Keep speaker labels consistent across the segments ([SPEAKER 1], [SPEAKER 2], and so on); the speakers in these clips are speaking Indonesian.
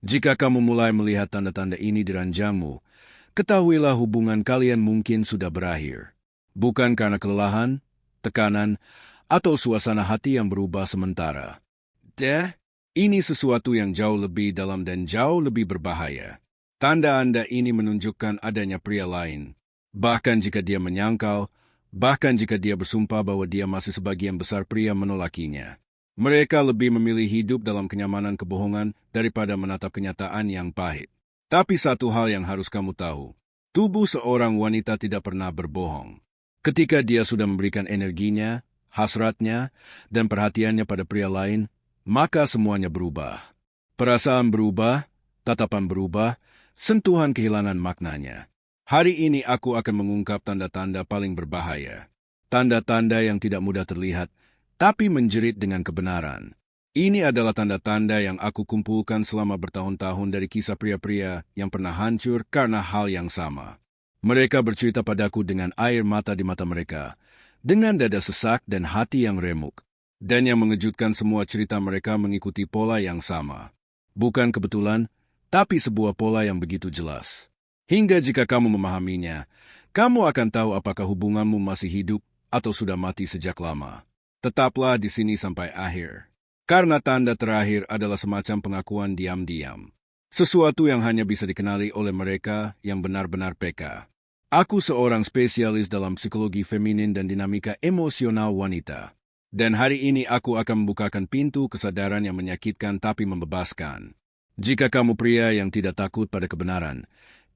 [SPEAKER 1] Jika kamu mulai melihat tanda-tanda ini di ranjangmu, ketahuilah hubungan kalian mungkin sudah berakhir. Bukan karena kelelahan, tekanan, atau suasana hati yang berubah sementara. Ini sesuatu yang jauh lebih dalam dan jauh lebih berbahaya. Tanda-tanda ini menunjukkan adanya pria lain. Bahkan jika dia menyangkal, bahkan jika dia bersumpah bahwa dia masih sebagian besar pria menolakinya. Mereka lebih memilih hidup dalam kenyamanan kebohongan daripada menatap kenyataan yang pahit. Tapi satu hal yang harus kamu tahu, tubuh seorang wanita tidak pernah berbohong. Ketika dia sudah memberikan energinya, hasratnya, dan perhatiannya pada pria lain, maka semuanya berubah. Perasaan berubah, tatapan berubah, sentuhan kehilangan maknanya. Hari ini aku akan mengungkap tanda-tanda paling berbahaya. Tanda-tanda yang tidak mudah terlihat, tapi menjerit dengan kebenaran. Ini adalah tanda-tanda yang aku kumpulkan selama bertahun-tahun dari kisah pria-pria yang pernah hancur karena hal yang sama. Mereka bercerita padaku dengan air mata di mata mereka, dengan dada sesak dan hati yang remuk. Dan yang mengejutkan, semua cerita mereka mengikuti pola yang sama. Bukan kebetulan, tapi sebuah pola yang begitu jelas. Hingga jika kamu memahaminya, kamu akan tahu apakah hubunganmu masih hidup atau sudah mati sejak lama. Tetaplah di sini sampai akhir. Karena tanda terakhir adalah semacam pengakuan diam-diam. Sesuatu yang hanya bisa dikenali oleh mereka yang benar-benar peka. Aku seorang spesialis dalam psikologi feminin dan dinamika emosional wanita. Dan hari ini aku akan membukakan pintu kesadaran yang menyakitkan tapi membebaskan. Jika kamu pria yang tidak takut pada kebenaran,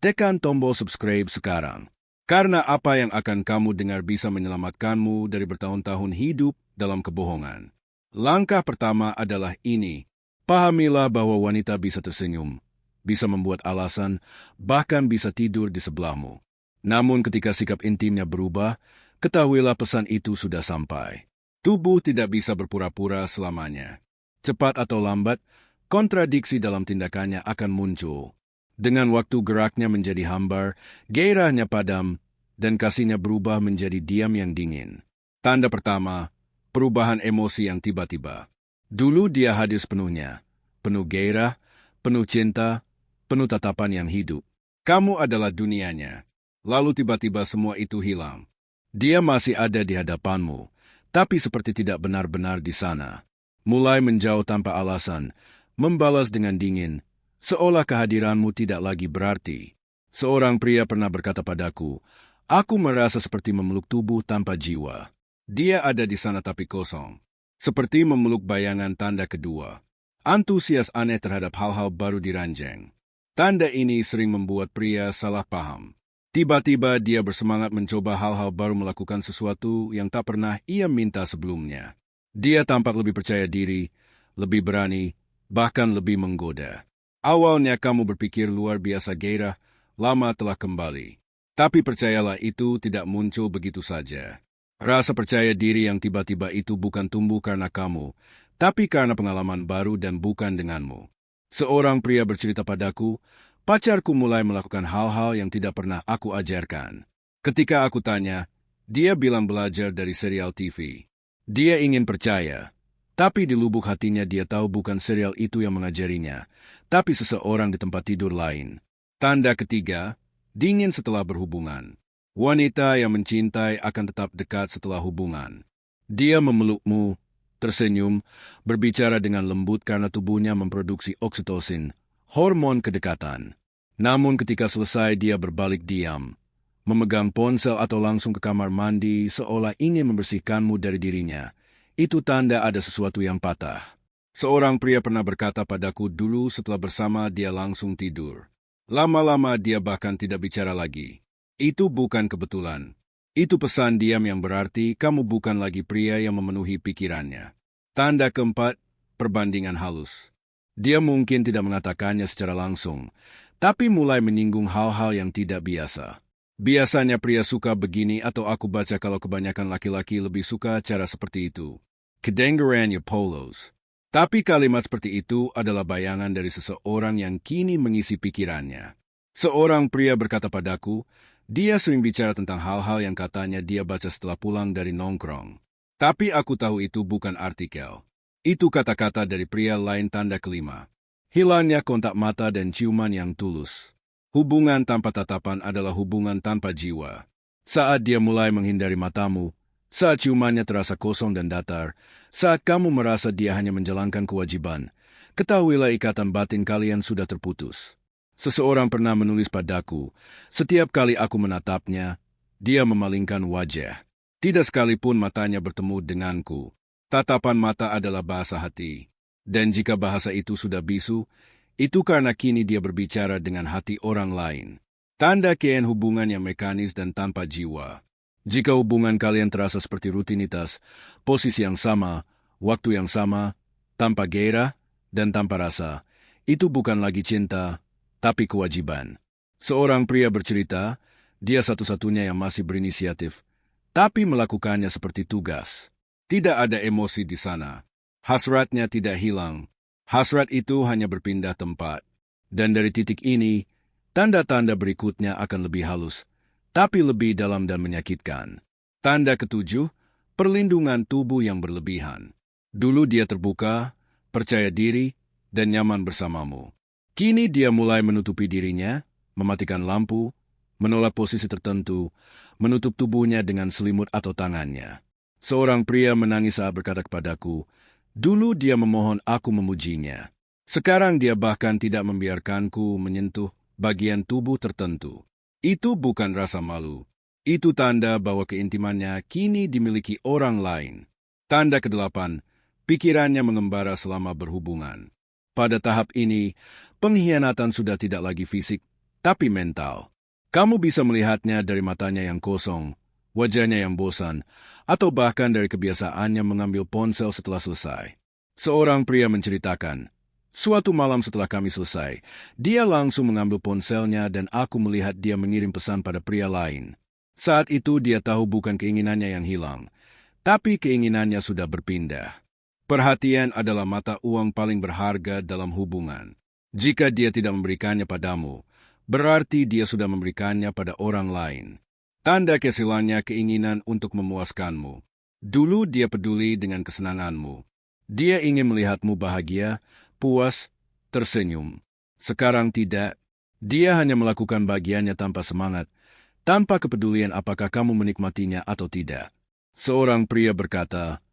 [SPEAKER 1] tekan tombol subscribe sekarang. Karena apa yang akan kamu dengar bisa menyelamatkanmu dari bertahun-tahun hidup dalam kebohongan. Langkah pertama adalah ini. Pahamilah bahwa wanita bisa tersenyum, bisa membuat alasan, bahkan bisa tidur di sebelahmu. Namun ketika sikap intimnya berubah, ketahuilah pesan itu sudah sampai. Tubuh tidak bisa berpura-pura selamanya. Cepat atau lambat, kontradiksi dalam tindakannya akan muncul. Dengan waktu geraknya menjadi hambar, gairahnya padam, dan kasihnya berubah menjadi diam yang dingin. Tanda pertama, perubahan emosi yang tiba-tiba. Dulu dia hadir sepenuhnya, penuh gairah, penuh cinta, penuh tatapan yang hidup. Kamu adalah dunianya. Lalu tiba-tiba semua itu hilang. Dia masih ada di hadapanmu, tapi seperti tidak benar-benar di sana. Mulai menjauh tanpa alasan, membalas dengan dingin, seolah kehadiranmu tidak lagi berarti. Seorang pria pernah berkata padaku, aku merasa seperti memeluk tubuh tanpa jiwa. Dia ada di sana tapi kosong. Seperti memeluk bayangan. Tanda kedua. Antusias aneh terhadap hal-hal baru di ranjang. Tanda ini sering membuat pria salah paham. Tiba-tiba dia bersemangat mencoba hal-hal baru, melakukan sesuatu yang tak pernah ia minta sebelumnya. Dia tampak lebih percaya diri, lebih berani, bahkan lebih menggoda. Awalnya kamu berpikir luar biasa gairah, lama telah kembali. Tapi percayalah, itu tidak muncul begitu saja. Rasa percaya diri yang tiba-tiba itu bukan tumbuh karena kamu, tapi karena pengalaman baru dan bukan denganmu. Seorang pria bercerita padaku, pacarku mulai melakukan hal-hal yang tidak pernah aku ajarkan. Ketika aku tanya, dia bilang belajar dari serial TV. Dia ingin percaya. Tapi di lubuk hatinya dia tahu bukan serial itu yang mengajarinya, tapi seseorang di tempat tidur lain. Tanda ketiga, dingin setelah berhubungan. Wanita yang mencintai akan tetap dekat setelah hubungan. Dia memelukmu, tersenyum, berbicara dengan lembut karena tubuhnya memproduksi oksitosin, hormon kedekatan. Namun ketika selesai dia berbalik diam, memegang ponsel atau langsung ke kamar mandi seolah ingin membersihkanmu dari dirinya. Itu tanda ada sesuatu yang patah. Seorang pria pernah berkata padaku dulu setelah bersama dia langsung tidur. Lama-lama dia bahkan tidak bicara lagi. Itu bukan kebetulan. Itu pesan diam yang berarti kamu bukan lagi pria yang memenuhi pikirannya. Tanda keempat, perbandingan halus. Dia mungkin tidak mengatakannya secara langsung, tapi mulai menyinggung hal-hal yang tidak biasa. Biasanya pria suka begini atau aku baca kalau kebanyakan laki-laki lebih suka cara seperti itu. Kedengarannya polos. Tapi kalimat seperti itu adalah bayangan dari seseorang yang kini mengisi pikirannya. Seorang pria berkata padaku, dia sering bicara tentang hal-hal yang katanya dia baca setelah pulang dari nongkrong. Tapi aku tahu itu bukan artikel. Itu kata-kata dari pria lain. Tanda kelima. Hilangnya kontak mata dan ciuman yang tulus. Hubungan tanpa tatapan adalah hubungan tanpa jiwa. Saat dia mulai menghindari matamu, saat ciumannya terasa kosong dan datar, saat kamu merasa dia hanya menjalankan kewajiban, ketahuilah ikatan batin kalian sudah terputus. Seseorang pernah menulis padaku, setiap kali aku menatapnya, dia memalingkan wajah. Tidak sekalipun matanya bertemu denganku. Tatapan mata adalah bahasa hati. Dan jika bahasa itu sudah bisu, itu karena kini dia berbicara dengan hati orang lain. Tanda kian hubungan yang mekanis dan tanpa jiwa. Jika hubungan kalian terasa seperti rutinitas, posisi yang sama, waktu yang sama, tanpa gairah dan tanpa rasa, itu bukan lagi cinta, tapi kewajiban. Seorang pria bercerita, dia satu-satunya yang masih berinisiatif, tapi melakukannya seperti tugas. Tidak ada emosi di sana. Hasratnya tidak hilang. Hasrat itu hanya berpindah tempat. Dan dari titik ini, tanda-tanda berikutnya akan lebih halus, tapi lebih dalam dan menyakitkan. Tanda ketujuh, perlindungan tubuh yang berlebihan. Dulu dia terbuka, percaya diri, dan nyaman bersamamu. Kini dia mulai menutupi dirinya, mematikan lampu, menolak posisi tertentu, menutup tubuhnya dengan selimut atau tangannya. Seorang pria menangis saat berkata kepadaku, dulu dia memohon aku memujinya. Sekarang dia bahkan tidak membiarkanku menyentuh bagian tubuh tertentu. Itu bukan rasa malu. Itu tanda bahwa keintimannya kini dimiliki orang lain. Tanda kedelapan, pikirannya mengembara selama berhubungan. Pada tahap ini, pengkhianatan sudah tidak lagi fisik, tapi mental. Kamu bisa melihatnya dari matanya yang kosong, wajahnya yang bosan, atau bahkan dari kebiasaannya mengambil ponsel setelah selesai. Seorang pria menceritakan, suatu malam setelah kami selesai, dia langsung mengambil ponselnya dan aku melihat dia mengirim pesan pada pria lain. Saat itu dia tahu bukan keinginannya yang hilang, tapi keinginannya sudah berpindah. Perhatian adalah mata uang paling berharga dalam hubungan. Jika dia tidak memberikannya padamu, berarti dia sudah memberikannya pada orang lain. Tanda kesilannya keinginan untuk memuaskanmu. Dulu dia peduli dengan kesenanganmu. Dia ingin melihatmu bahagia, puas, tersenyum. Sekarang tidak. Dia hanya melakukan bagiannya tanpa semangat, tanpa kepedulian apakah kamu menikmatinya atau tidak. Seorang pria berkata,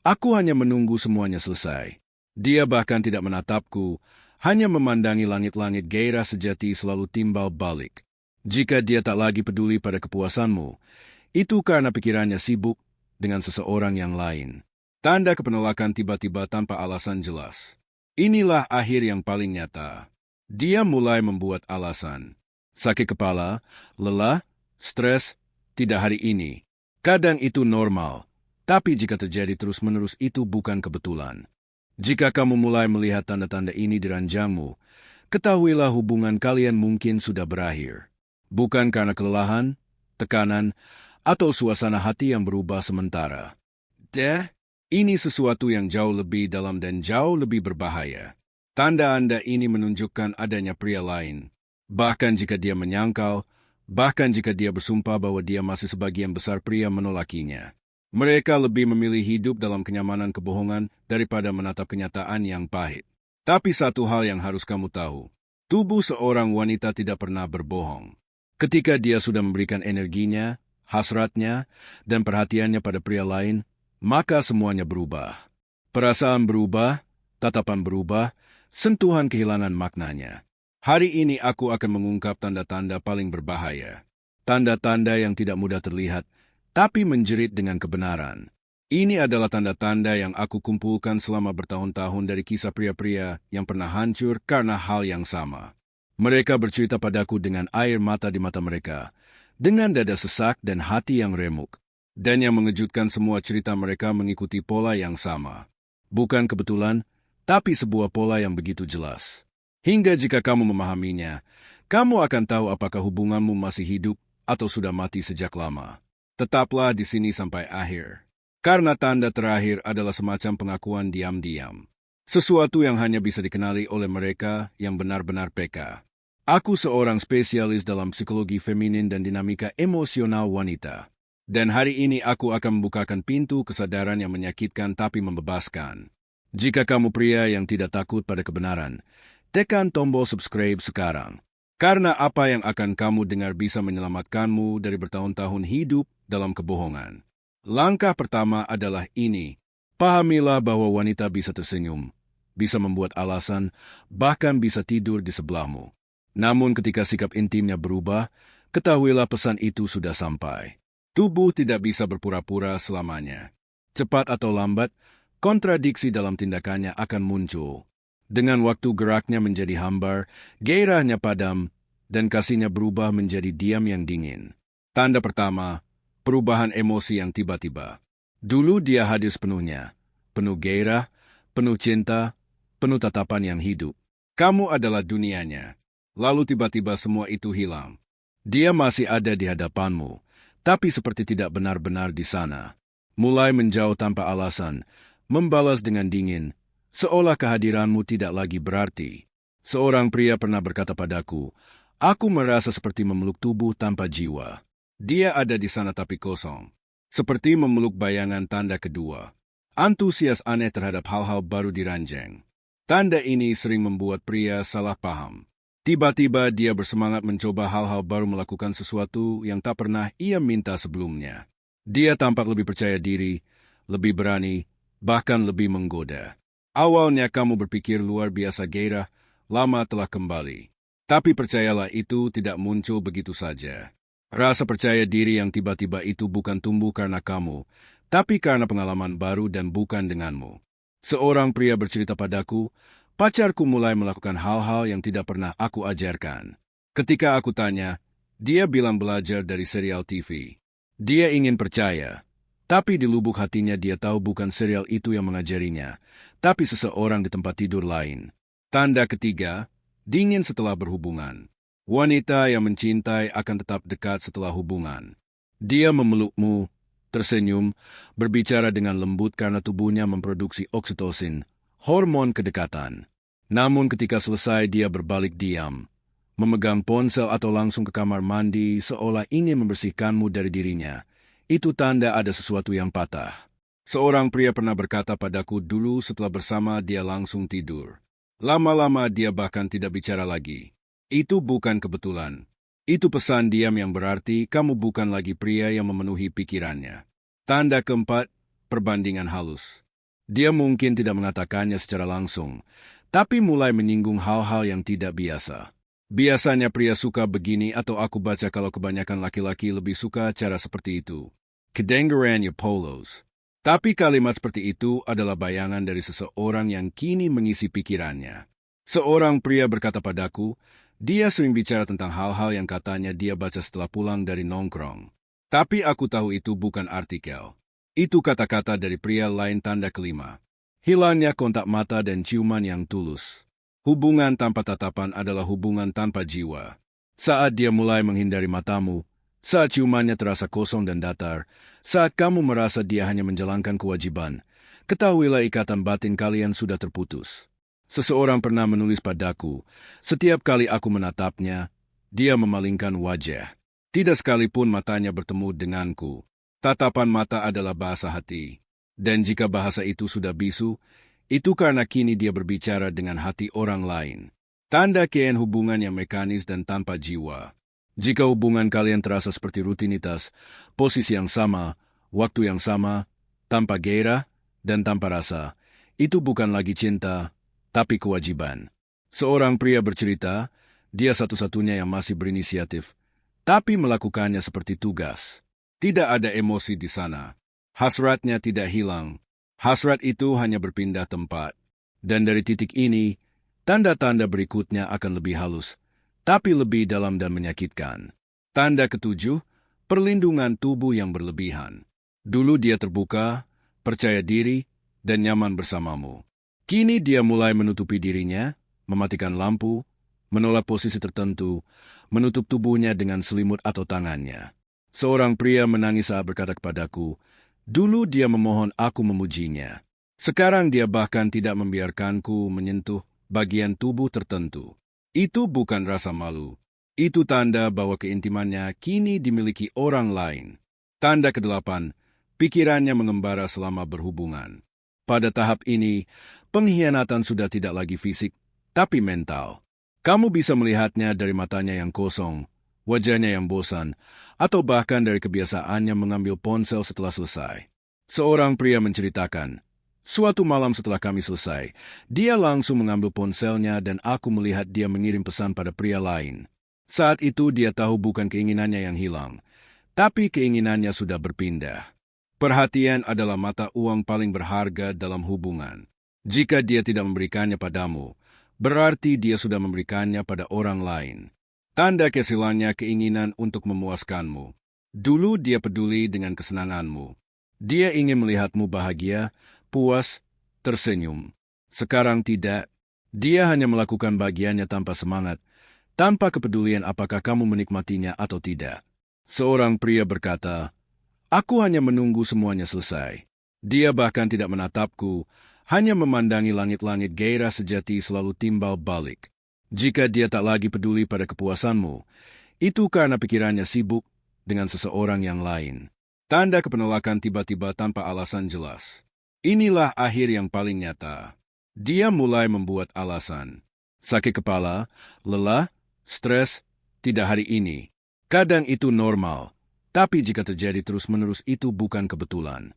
[SPEAKER 1] aku hanya menunggu semuanya selesai. Dia bahkan tidak menatapku, hanya memandangi langit-langit gairah sejati selalu timbal balik. Jika dia tak lagi peduli pada kepuasanmu, itu karena pikirannya sibuk dengan seseorang yang lain. Tanda kepenolakan tiba-tiba tanpa alasan jelas. Inilah akhir yang paling nyata. Dia mulai membuat alasan. Sakit kepala, lelah, stres, tidak hari ini. Kadang itu normal, tapi jika terjadi terus-menerus itu bukan kebetulan. Jika kamu mulai melihat tanda-tanda ini di ranjangmu, ketahuilah hubungan kalian mungkin sudah berakhir. Bukan karena kelelahan, tekanan, atau suasana hati yang berubah sementara. Ini sesuatu yang jauh lebih dalam dan jauh lebih berbahaya. Tanda-tanda ini menunjukkan adanya pria lain. Bahkan jika dia menyangkal, bahkan jika dia bersumpah bahwa dia masih sebagian besar pria menolakinya. Mereka lebih memilih hidup dalam kenyamanan kebohongan daripada menatap kenyataan yang pahit. Tapi satu hal yang harus kamu tahu, tubuh seorang wanita tidak pernah berbohong. Ketika dia sudah memberikan energinya, hasratnya, dan perhatiannya pada pria lain, maka semuanya berubah. Perasaan berubah, tatapan berubah, sentuhan kehilangan maknanya. Hari ini aku akan mengungkap tanda-tanda paling berbahaya. Tanda-tanda yang tidak mudah terlihat, tapi menjerit dengan kebenaran. Ini adalah tanda-tanda yang aku kumpulkan selama bertahun-tahun dari kisah pria-pria yang pernah hancur karena hal yang sama. Mereka bercerita padaku dengan air mata di mata mereka, dengan dada sesak dan hati yang remuk. Dan yang mengejutkan semua cerita mereka mengikuti pola yang sama. Bukan kebetulan, tapi sebuah pola yang begitu jelas. Hingga jika kamu memahaminya, kamu akan tahu apakah hubunganmu masih hidup atau sudah mati sejak lama. Tetaplah di sini sampai akhir. Karena tanda terakhir adalah semacam pengakuan diam-diam. Sesuatu yang hanya bisa dikenali oleh mereka yang benar-benar peka. Aku seorang spesialis dalam psikologi feminin dan dinamika emosional wanita. Dan hari ini aku akan membukakan pintu kesadaran yang menyakitkan tapi membebaskan. Jika kamu pria yang tidak takut pada kebenaran, tekan tombol subscribe sekarang. Karena apa yang akan kamu dengar bisa menyelamatkanmu dari bertahun-tahun hidup dalam kebohongan. Langkah pertama adalah ini. Pahamilah bahwa wanita bisa tersenyum, bisa membuat alasan, bahkan bisa tidur di sebelahmu. Namun ketika sikap intimnya berubah, ketahuilah pesan itu sudah sampai. Tubuh tidak bisa berpura-pura selamanya. Cepat atau lambat, kontradiksi dalam tindakannya akan muncul. Dengan waktu geraknya menjadi hambar, gairahnya padam, dan kasihnya berubah menjadi diam yang dingin. Tanda pertama, perubahan emosi yang tiba-tiba. Dulu dia hadir sepenuhnya, penuh gairah, penuh cinta, penuh tatapan yang hidup. Kamu adalah dunianya. Lalu tiba-tiba semua itu hilang. Dia masih ada di hadapanmu, tapi seperti tidak benar-benar di sana. Mulai menjauh tanpa alasan, membalas dengan dingin, seolah kehadiranmu tidak lagi berarti. Seorang pria pernah berkata padaku, aku merasa seperti memeluk tubuh tanpa jiwa. Dia ada di sana tapi kosong. Seperti memeluk bayangan. Tanda kedua. Antusias aneh terhadap hal-hal baru diranjang. Tanda ini sering membuat pria salah paham. Tiba-tiba dia bersemangat mencoba hal-hal baru, melakukan sesuatu yang tak pernah ia minta sebelumnya. Dia tampak lebih percaya diri, lebih berani, bahkan lebih menggoda. Awalnya kamu berpikir luar biasa gairah, lama telah kembali. Tapi percayalah itu tidak muncul begitu saja. Rasa percaya diri yang tiba-tiba itu bukan tumbuh karena kamu, tapi karena pengalaman baru dan bukan denganmu. Seorang pria bercerita padaku, pacarku mulai melakukan hal-hal yang tidak pernah aku ajarkan. Ketika aku tanya, dia bilang belajar dari serial TV. Dia ingin percaya, tapi di lubuk hatinya dia tahu bukan serial itu yang mengajarinya, tapi seseorang di tempat tidur lain. Tanda ketiga, dingin setelah berhubungan. Wanita yang mencintai akan tetap dekat setelah hubungan. Dia memelukmu, tersenyum, berbicara dengan lembut karena tubuhnya memproduksi oksitosin, hormon kedekatan. Namun ketika selesai dia berbalik diam, memegang ponsel atau langsung ke kamar mandi seolah ingin membersihkanmu dari dirinya. Itu tanda ada sesuatu yang patah. Seorang pria pernah berkata padaku dulu setelah bersama dia langsung tidur. Lama-lama dia bahkan tidak bicara lagi. Itu bukan kebetulan. Itu pesan diam yang berarti kamu bukan lagi pria yang memenuhi pikirannya. Tanda keempat, perbandingan halus. Dia mungkin tidak mengatakannya secara langsung, tapi mulai menyinggung hal-hal yang tidak biasa. Biasanya pria suka begini atau aku baca kalau kebanyakan laki-laki lebih suka cara seperti itu. Kedengarannya polos. Tapi kalimat seperti itu adalah bayangan dari seseorang yang kini mengisi pikirannya. Seorang pria berkata padaku, dia sering bicara tentang hal-hal yang katanya dia baca setelah pulang dari nongkrong. Tapi aku tahu itu bukan artikel. Itu kata-kata dari pria lain. Tanda kelima. Hilangnya kontak mata dan ciuman yang tulus. Hubungan tanpa tatapan adalah hubungan tanpa jiwa. Saat dia mulai menghindari matamu, saat ciumannya terasa kosong dan datar, saat kamu merasa dia hanya menjalankan kewajiban, ketahuilah ikatan batin kalian sudah terputus. Seseorang pernah menulis padaku, setiap kali aku menatapnya, dia memalingkan wajah. Tidak sekalipun matanya bertemu denganku. Tatapan mata adalah bahasa hati. Dan jika bahasa itu sudah bisu, itu karena kini dia berbicara dengan hati orang lain. Tanda kian hubungan yang mekanis dan tanpa jiwa. Jika hubungan kalian terasa seperti rutinitas, posisi yang sama, waktu yang sama, tanpa gairah dan tanpa rasa, itu bukan lagi cinta, tapi kewajiban. Seorang pria bercerita, dia satu-satunya yang masih berinisiatif, tapi melakukannya seperti tugas. Tidak ada emosi di sana. Hasratnya tidak hilang. Hasrat itu hanya berpindah tempat. Dan dari titik ini, tanda-tanda berikutnya akan lebih halus, tapi lebih dalam dan menyakitkan. Tanda ketujuh, perlindungan tubuh yang berlebihan. Dulu dia terbuka, percaya diri, dan nyaman bersamamu. Kini dia mulai menutupi dirinya, mematikan lampu, menolak posisi tertentu, menutup tubuhnya dengan selimut atau tangannya. Seorang pria menangis saat berkata kepadaku, dulu dia memohon aku memujinya. Sekarang dia bahkan tidak membiarkanku menyentuh bagian tubuh tertentu. Itu bukan rasa malu. Itu tanda bahwa keintimannya kini dimiliki orang lain. Tanda kedelapan, pikirannya mengembara selama berhubungan. Pada tahap ini, pengkhianatan sudah tidak lagi fisik, tapi mental. Kamu bisa melihatnya dari matanya yang kosong, wajahnya yang bosan, atau bahkan dari kebiasaannya mengambil ponsel setelah selesai. Seorang pria menceritakan, suatu malam setelah kami selesai, dia langsung mengambil ponselnya dan aku melihat dia mengirim pesan pada pria lain. Saat itu dia tahu bukan keinginannya yang hilang, tapi keinginannya sudah berpindah. Perhatian adalah mata uang paling berharga dalam hubungan. Jika dia tidak memberikannya padamu, berarti dia sudah memberikannya pada orang lain. Tanda kesilannya keinginan untuk memuaskanmu. Dulu dia peduli dengan kesenanganmu. Dia ingin melihatmu bahagia, puas, tersenyum. Sekarang tidak. Dia hanya melakukan bagiannya tanpa semangat, tanpa kepedulian apakah kamu menikmatinya atau tidak. Seorang pria berkata, "Aku hanya menunggu semuanya selesai." Dia bahkan tidak menatapku, hanya memandangi langit-langit. Gairah sejati selalu timbal balik. Jika dia tak lagi peduli pada kepuasanmu, itu karena pikirannya sibuk dengan seseorang yang lain. Tanda kepenolakan tiba-tiba tanpa alasan jelas. Inilah akhir yang paling nyata. Dia mulai membuat alasan. Sakit kepala, lelah, stres, tidak hari ini. Kadang itu normal, tapi jika terjadi terus-menerus itu bukan kebetulan.